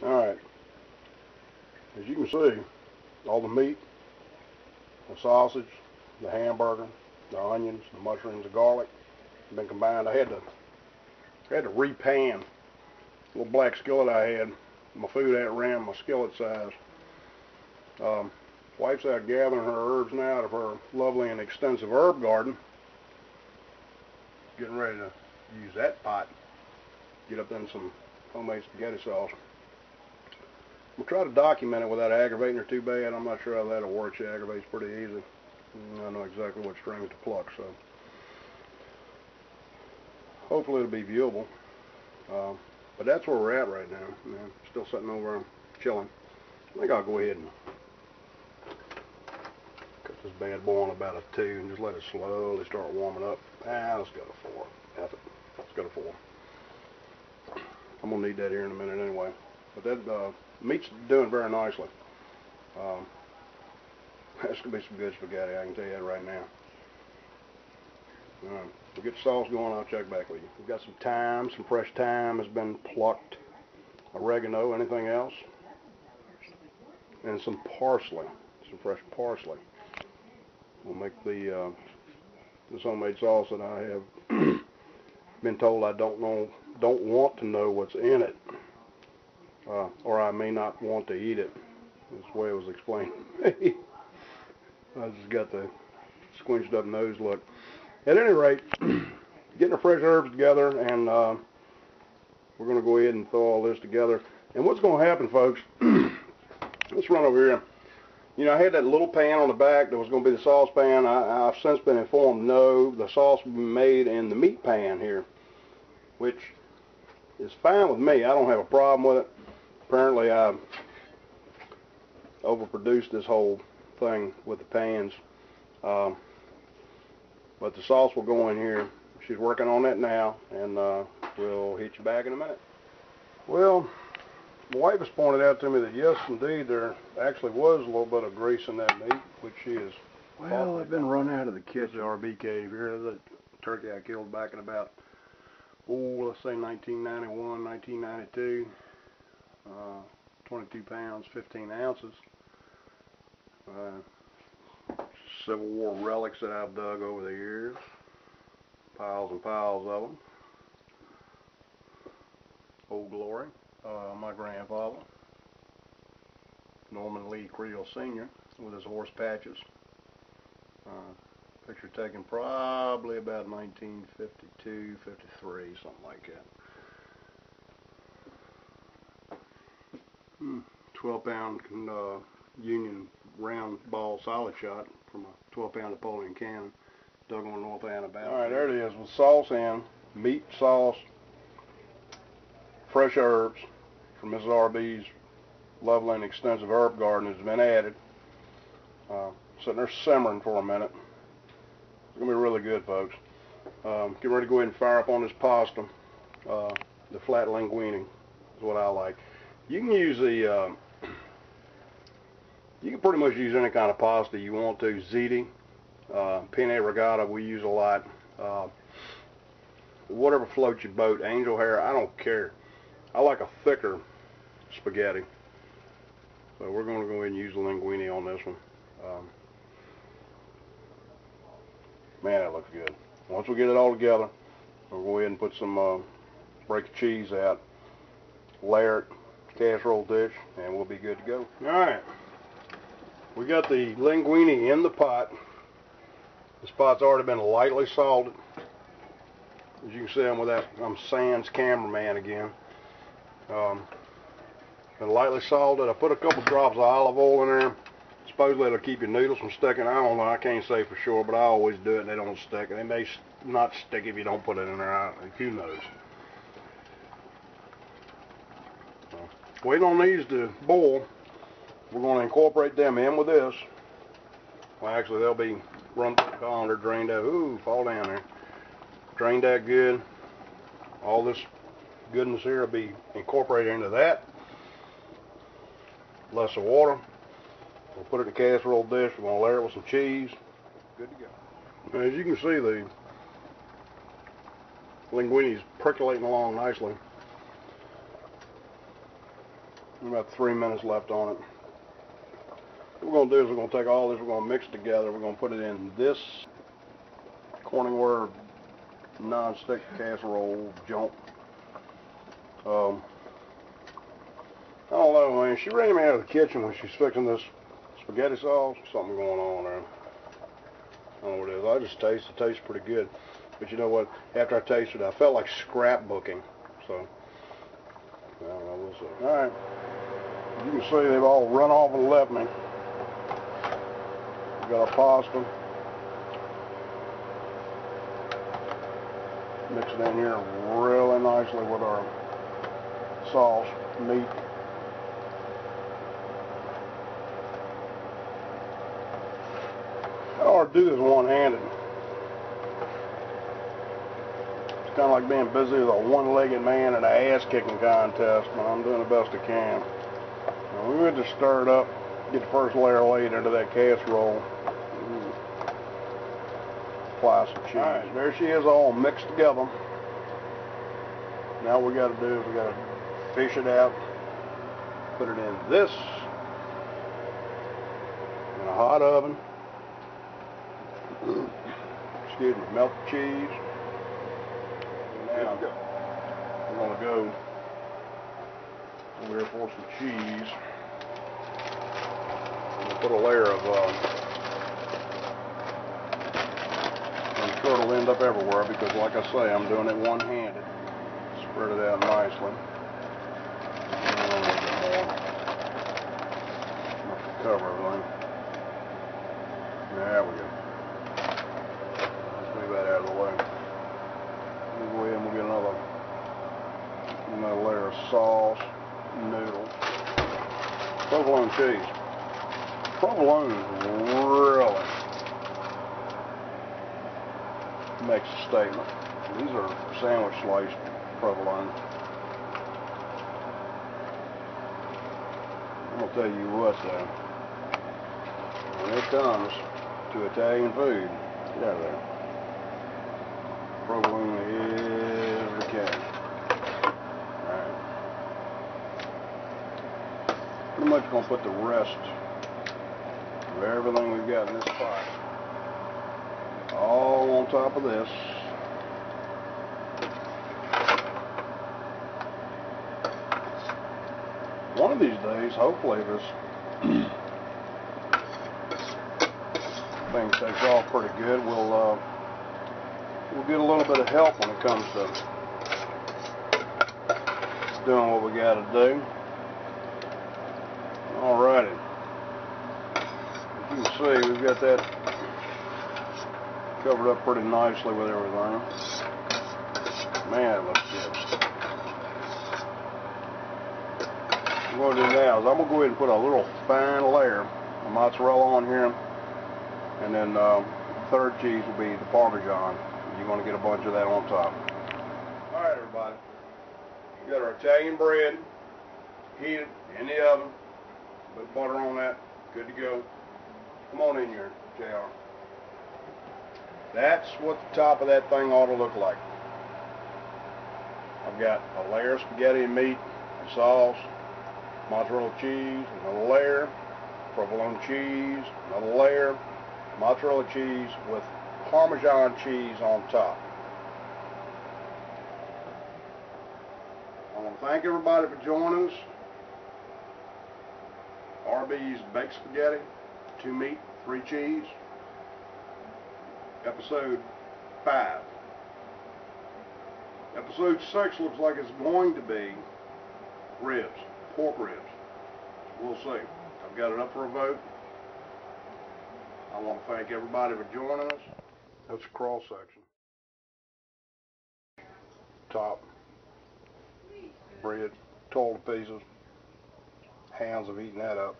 Alright, as you can see, all the meat, the sausage, the hamburger, the onions, the mushrooms, the garlic have been combined. I had to repan a little black skillet I had. My food outran my skillet size. Wife's out gathering her herbs now out of her lovely and extensive herb garden. Getting ready to use that pot. Get up in some homemade spaghetti sauce. We'll try to document it without aggravating her too bad. I'm not sure how that'll work. She aggravates pretty easy. I know exactly what strings to pluck, so hopefully it'll be viewable. But that's where we're at right now. Still sitting over and chilling. I think I'll go ahead and cut this bad boy on about a 2 and just let it slowly start warming up. Let's go to 4. That's it. Let's go to 4. I'm gonna need that here in a minute anyway. But that meat's doing very nicely. That's gonna be some good spaghetti, I can tell you that right now. Alright, we'll get the sauce going, I'll check back with you. We've got some thyme, some fresh thyme has been plucked. Oregano, anything else? And some parsley, some fresh parsley. We'll make this homemade sauce that I have been told I don't want to know what's in it. Or I may not want to eat it. That's the way it was explained to me. I just got the squinched up nose look. At any rate, getting the fresh herbs together, and we're going to go ahead and throw all this together. And what's going to happen, folks, let's run over here. You know, I had that little pan on the back that was going to be the saucepan. I've since been informed, no, the sauce will be made in the meat pan here, which is fine with me. I don't have a problem with it. Apparently, I overproduced this whole thing with the pans. But the sauce will go in here. She's working on that now, and we'll hit you back in a minute. Well, my wife has pointed out to me that yes, indeed, there actually was a little bit of grease in that meat, which she is. Well, I've been run out of the kitchen. The RB cave here. The turkey I killed back in about, let's say 1991, 1992. 22 pounds, 15 ounces. Civil War relics that I've dug over the years. Piles and piles of them. Old Glory. My grandfather, Norman Lee Creel Sr., with his horse Patches. Picture taken probably about 1952, 53, something like that. 12-pound Union round ball solid shot from a 12-pound Napoleon cannon dug on North Annabelle. Alright, there it is with sauce in, meat, sauce, fresh herbs from Mrs. RB's lovely and extensive herb garden has been added. Sitting there simmering for a minute. It's going to be really good, folks. Get ready to go ahead and fire up on this pasta. The flat linguine is what I like. You can use the, you can pretty much use any kind of pasta you want to. Ziti, penne rigata we use a lot. Whatever floats your boat. Angel hair, I don't care. I like a thicker spaghetti. So we're going to go ahead and use the linguine on this one. Man, that looks good. Once we get it all together, we'll go ahead and put some, break the cheese out, layer it, casserole dish, and we'll be good to go. Alright, we got the linguine in the pot. This pot's already been lightly salted. As you can see, I'm sans cameraman again. Been lightly salted. I put a couple drops of olive oil in there. Supposedly it'll keep your noodles from sticking. I don't know, I can't say for sure, but I always do it and they don't stick. They may not stick if you don't put it in there. Who knows? Waiting on these to boil. We're going to incorporate them in with this. Well, actually, they'll be run through the colander, drained out. Ooh, fall down there. Drained out good. All this goodness here will be incorporated into that. Less of water. We'll put it in a casserole dish. We're going to layer it with some cheese. Good to go. Now, as you can see, the linguine is percolating along nicely. About 3 minutes left on it. What we're going to do is we're going to take all this, we're going to mix it together, we're going to put it in this Corningware non-stick casserole junk. I don't know, man. She ran me out of the kitchen when she's fixing this spaghetti sauce. Something going on there. I don't know what it is. I just taste it. It tastes pretty good. But you know what? After I tasted it, I felt like scrapbooking. So, I don't know. We'll see. All right. You can see they've all run off and left me. We got our pasta. Mix it in here really nicely with our sauce, meat. It's hard to do this one-handed. It's kind of like being busy with a one-legged man in an ass-kicking contest, but I'm doing the best I can. Now, we would just stir it up, get the first layer laid into that casserole. Apply some cheese. Alright, there she is all mixed together. Now what we got to do is we got to fish it out, put it in this, in a hot oven. Excuse me, melt the cheese. Now we're going to go over here for some cheese. We'll put a layer of I'm sure it'll end up everywhere because, like I say, I'm doing it one-handed. Spread it out nicely. And a little bit more. Enough to cover everything. There we go. Let's move that out of the way. We'll go ahead and we'll get another layer of sauce, noodles, provolone cheese. Provolone really makes a statement. These are sandwich sliced provolone. I'll tell you what though, when it comes to Italian food, get out of there. Provolone is the king. Alright. Pretty much gonna put the rest of everything we've got in this pot all on top of this. One of these days, hopefully this thing takes off pretty good. We'll get a little bit of help when it comes to doing what we got to do. Alrighty. As you can see, we've got that covered up pretty nicely with everything. Man, it looks good. What I'm going to do now is I'm going to go ahead and put a little fine layer of mozzarella on here, and then the third cheese will be the Parmesan. You're going to get a bunch of that on top. Alright everybody, we got our Italian bread heated in the oven. Put butter on that, good to go. Come on in here, JR. That's what the top of that thing ought to look like. I've got a layer of spaghetti and meat, and sauce, mozzarella cheese, another layer, provolone cheese, another layer, mozzarella cheese with Parmesan cheese on top. I want to thank everybody for joining us. Arby's baked spaghetti, 2 meat, 3 cheese. Episode 5. Episode 6 looks like it's going to be ribs, pork ribs. We'll see. I've got it up for a vote. I want to thank everybody for joining us. That's a cross section. Top. Bread, 12 pieces. Hands have eaten that up.